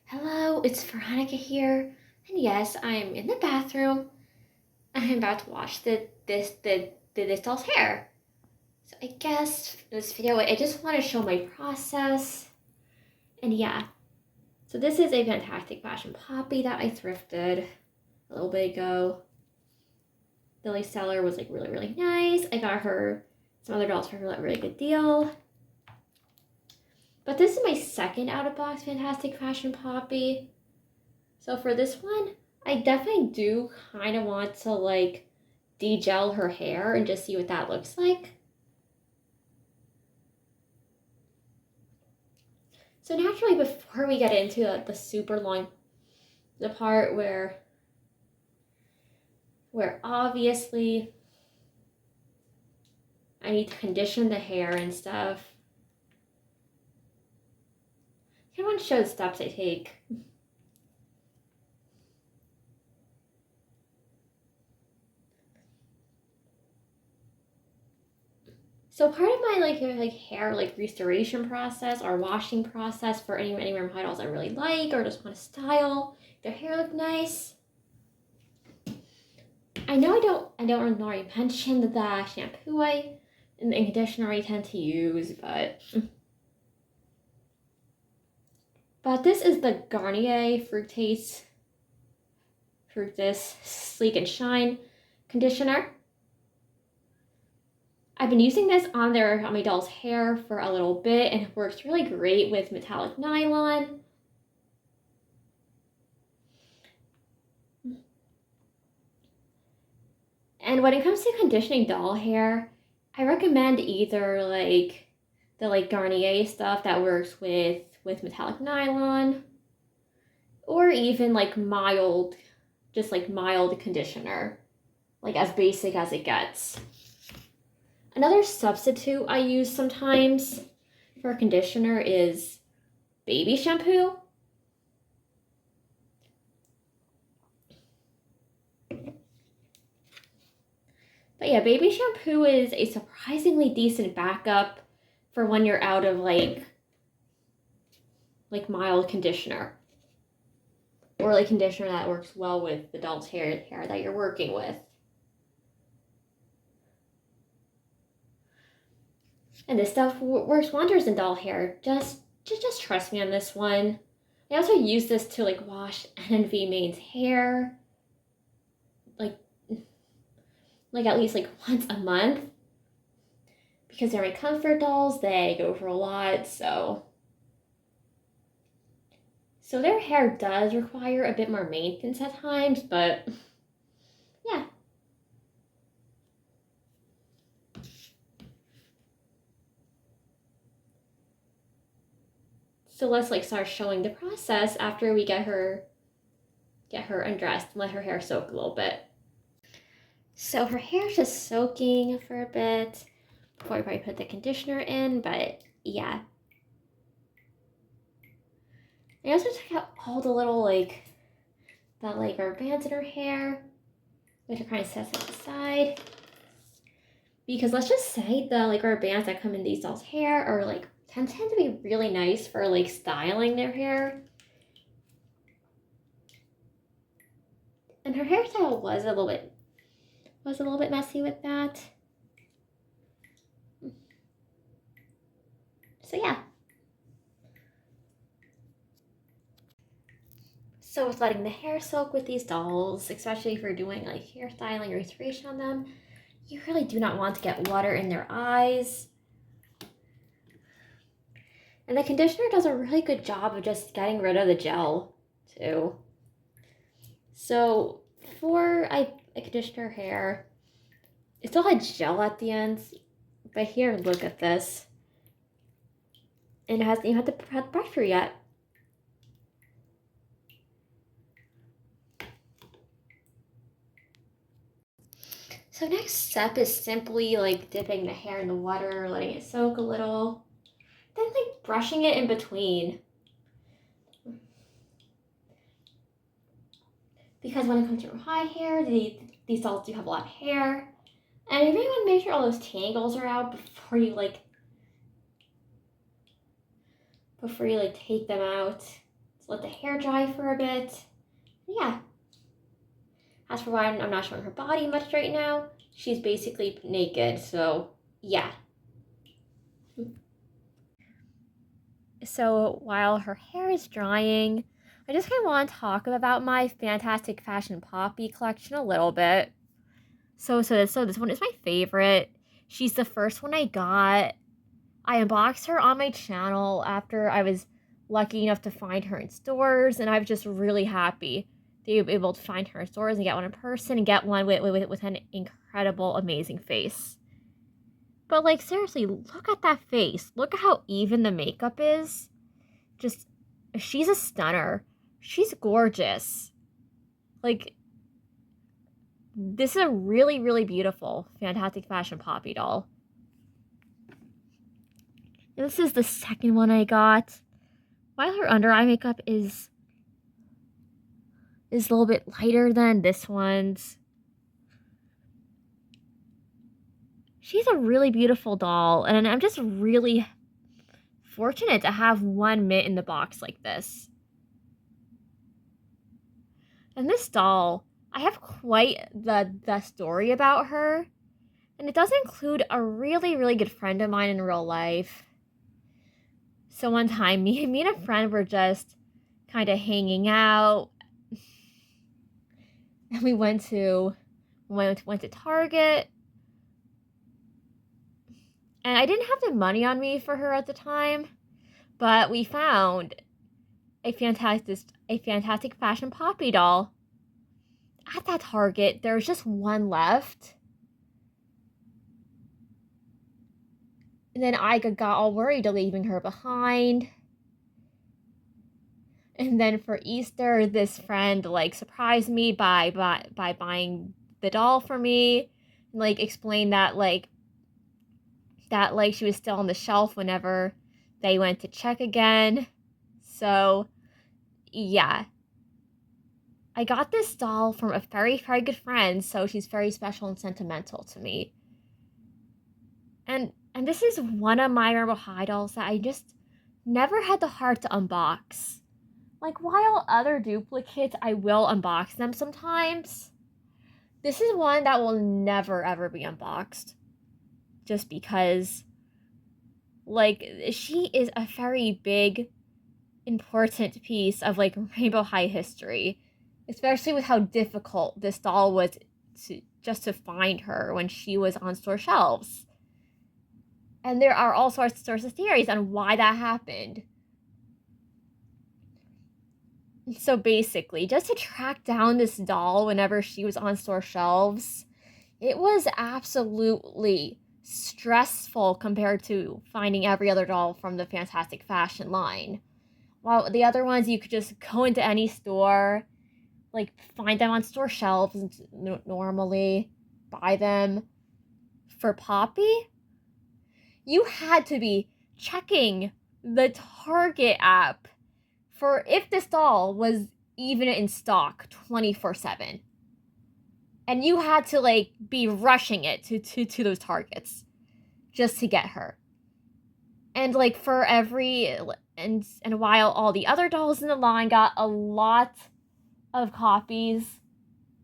Hello, it's Veronica here. And yes, I'm in the bathroom. I'm about to wash this doll's hair. So I guess in this video I just want to show my process. And yeah, so this is a Fantastic Fashion Poppy that I thrifted a little bit ago. The seller was like really nice. I got her some other dolls for a really good deal. But this is my second out-of-box Fantastic Fashion Poppy. So for this one, I definitely do kind of want to like de-gel her hair and just see what that looks like. So naturally, before we get into the super long, the part where obviously I need to condition the hair and stuff, I want to show the steps I take. So part of my hair restoration process or washing process for any random models I really like or just want to style their hair look nice. I know I don't already mention the shampoo and conditioner I tend to use, but this is the Garnier Fructis Sleek and Shine conditioner. I've been using this on my doll's hair for a little bit, and it works really great with metallic nylon. And when it comes to conditioning doll hair, I recommend either the Garnier stuff that works with metallic nylon, or even mild conditioner, like as basic as it gets. Another substitute I use sometimes for a conditioner is baby shampoo. But yeah, baby shampoo is a surprisingly decent backup for when you're out of mild conditioner, or conditioner that works well with the doll's hair that you're working with. And this stuff works wonders in doll hair. Just trust me on this one. I also use this to wash NNV Main's hair, at least once a month, because they're my comfort dolls. They go for a lot, so their hair does require a bit more maintenance at times, but yeah. So let's start showing the process after we get her undressed and let her hair soak a little bit. So her hair's just soaking for a bit before I probably put the conditioner in, but yeah. I also took out all the little rubber bands in her hair, which are kind of set aside. Because let's just say the rubber bands that come in these dolls' hair are tend to be really nice for styling their hair. And her hairstyle was a little bit messy with that. So yeah. So with letting the hair soak with these dolls, especially if you're doing hairstyling or restoration on them, you really do not want to get water in their eyes. And the conditioner does a really good job of just getting rid of the gel too. So for I conditioner hair, it still had gel at the ends, but here, look at this. And it hasn't even had the pressure yet. So next step is simply dipping the hair in the water, letting it soak a little, then brushing it in between. Because when it comes to high hair, these dolls do have a lot of hair. And you really want to make sure all those tangles are out before you take them out. So let the hair dry for a bit. Yeah. As for why I'm not showing her body much right now, she's basically naked, so yeah. So while her hair is drying, I just kind of want to talk about my Fantastic Fashion Poppy collection a little bit. So this one is my favorite. She's the first one I got. I unboxed her on my channel after I was lucky enough to find her in stores, and I'm just really happy to be able to find her in stores and get one in person and get one with an incredible, amazing face. But like seriously, look at that face. Look at how even the makeup is. Just, she's a stunner. She's gorgeous. Like, this is a really, really beautiful Fantastic Fashion Poppy doll. And this is the second one I got. While her under eye makeup is a little bit lighter than this one's, she's a really beautiful doll, and I'm just really fortunate to have one mint in the box like this. And this doll, I have quite the story about her, and it does include a really, really good friend of mine in real life. So one time, me and a friend were just kind of hanging out, and we went to Target, and I didn't have the money on me for her at the time, but we found a fantastic Fashion Poppy doll at that Target. There was just one left. And then I got all worried of leaving her behind. And then for Easter, this friend like surprised me by buying the doll for me, and like explained that she was still on the shelf whenever they went to check again. So yeah, I got this doll from a very, very good friend, so she's very special and sentimental to me. And this is one of my Rainbow High dolls that I just never had the heart to unbox. Like, while other duplicates, I will unbox them sometimes, this is one that will never, ever be unboxed. Just because, like, she is a very big, important piece of, like, Rainbow High history. Especially with how difficult this doll was to find her when she was on store shelves. And there are all sorts of theories on why that happened. So basically, just to track down this doll whenever she was on store shelves, it was absolutely stressful compared to finding every other doll from the Fantastic Fashion line. While the other ones, you could just go into any store, like find them on store shelves and normally buy them. For Poppy, you had to be checking the Target app for if this doll was even in stock 24/7. And you had to like be rushing it to those Targets just to get her. And like for every and while all the other dolls in the line got a lot of copies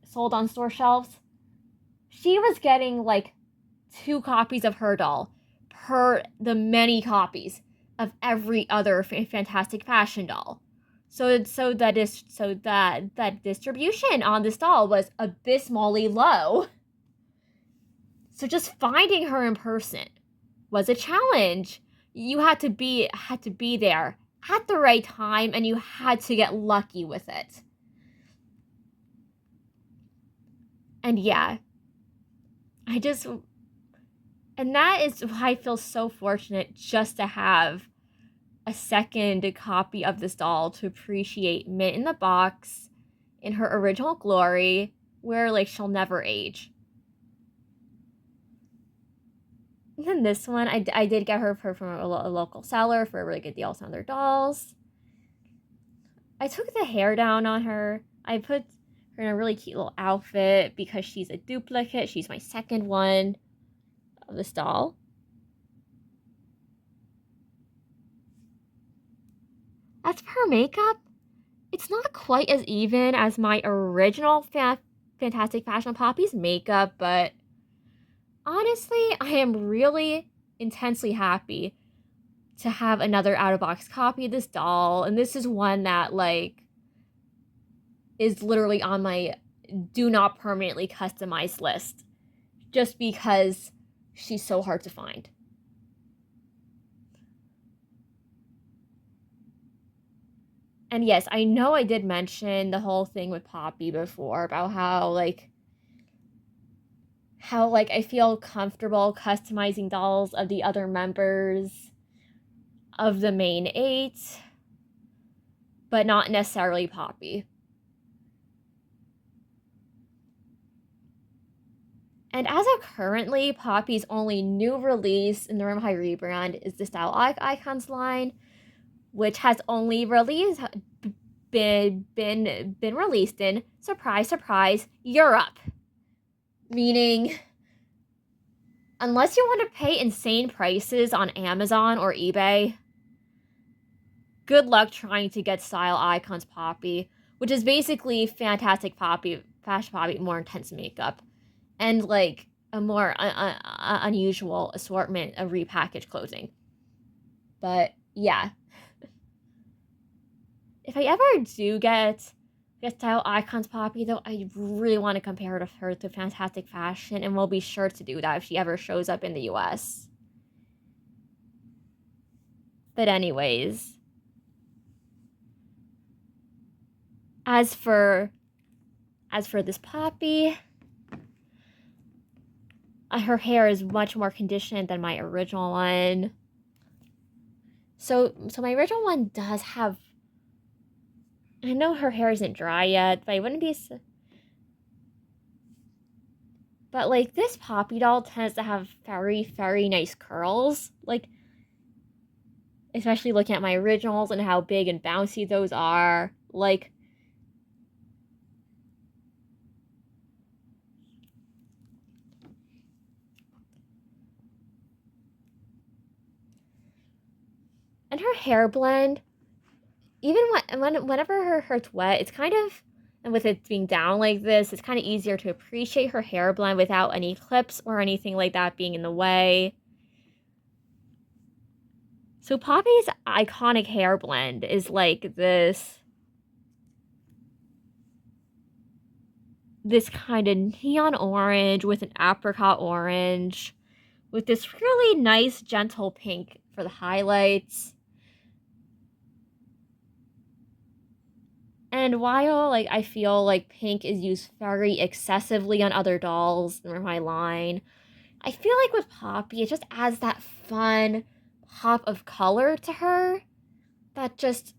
sold on store shelves, she was getting like 2 copies of her doll per the many copies of every other Fantastic Fashion doll. So that distribution on this doll was abysmally low. So just finding her in person was a challenge. You had to be there at the right time, and you had to get lucky with it. And yeah, and that is why I feel so fortunate just to have a second copy of this doll to appreciate mint in the box in her original glory, where like she'll never age. And then this one, I did get her from a local seller for a really good deal on their dolls. I took the hair down on her. I put her in a really cute little outfit because she's a duplicate. She's my second one of this doll. As for her makeup, It's not quite as even as my original Fantastic Fashion Poppy's makeup, but honestly, I am really intensely happy to have another out-of-box copy of this doll, and this is one that, like, is literally on my do not permanently customize list, just because she's so hard to find. And yes, I know I did mention the whole thing with Poppy before about how I feel comfortable customizing dolls of the other members of the main 8, but not necessarily Poppy. And as of currently, Poppy's only new release in the Room High rebrand is the Style Icons line, which has only been released in, surprise, surprise, Europe. Meaning, unless you want to pay insane prices on Amazon or eBay, good luck trying to get Style Icons Poppy, which is basically Fantastic Poppy, Fashion Poppy, more intense makeup, and like a more unusual assortment of repackaged clothing. But yeah, if I ever do get Style Icons Poppy, though, I really want to compare her to Fantastic Fashion, and we'll be sure to do that if she ever shows up in the US. But anyways, as for this Poppy, her hair is much more conditioned than my original one. So my original one does have, I know her hair isn't dry yet, but I wouldn't be. But like this Poppy doll tends to have very, very nice curls. Like, especially looking at my originals and how big and bouncy those are. Like, and her hair blend, even whenever her hair's wet, it's kind of, and with it being down like this, it's kind of easier to appreciate her hair blend without any clips or anything like that being in the way. So Poppy's iconic hair blend is like this kind of neon orange with an apricot orange with this really nice gentle pink for the highlights. And while like I feel like pink is used very excessively on other dolls in my line, I feel like with Poppy, it just adds that fun pop of color to her that just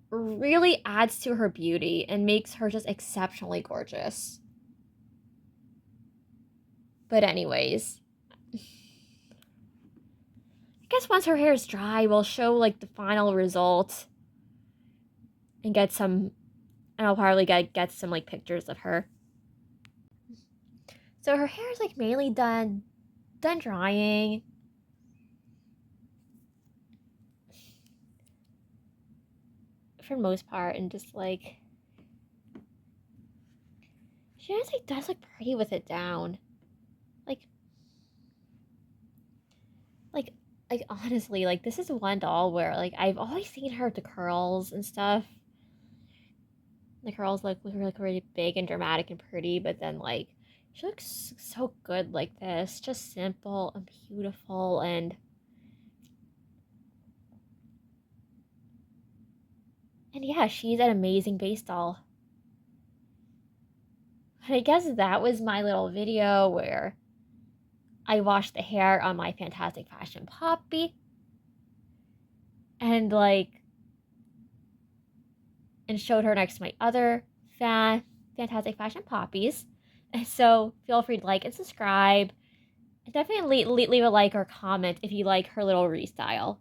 really adds to her beauty and makes her just exceptionally gorgeous. But anyways, I guess once her hair is dry, we'll show like the final result and get some, and I'll probably get some like pictures of her. So her hair is like mainly done drying. For the most part, and just like she honestly does look pretty with it down. Like honestly, like this is one doll where like I've always seen her with the curls and stuff. The curls look really big and dramatic and pretty, but then like she looks so good like this, just simple and beautiful, and yeah, she's an amazing base doll. And I guess that was my little video where I washed the hair on my Fantastic Fashion Poppy. And showed her next to my other Fantastic Fashion Poppies. And so feel free to like and subscribe. And definitely leave a like or comment if you like her little restyle.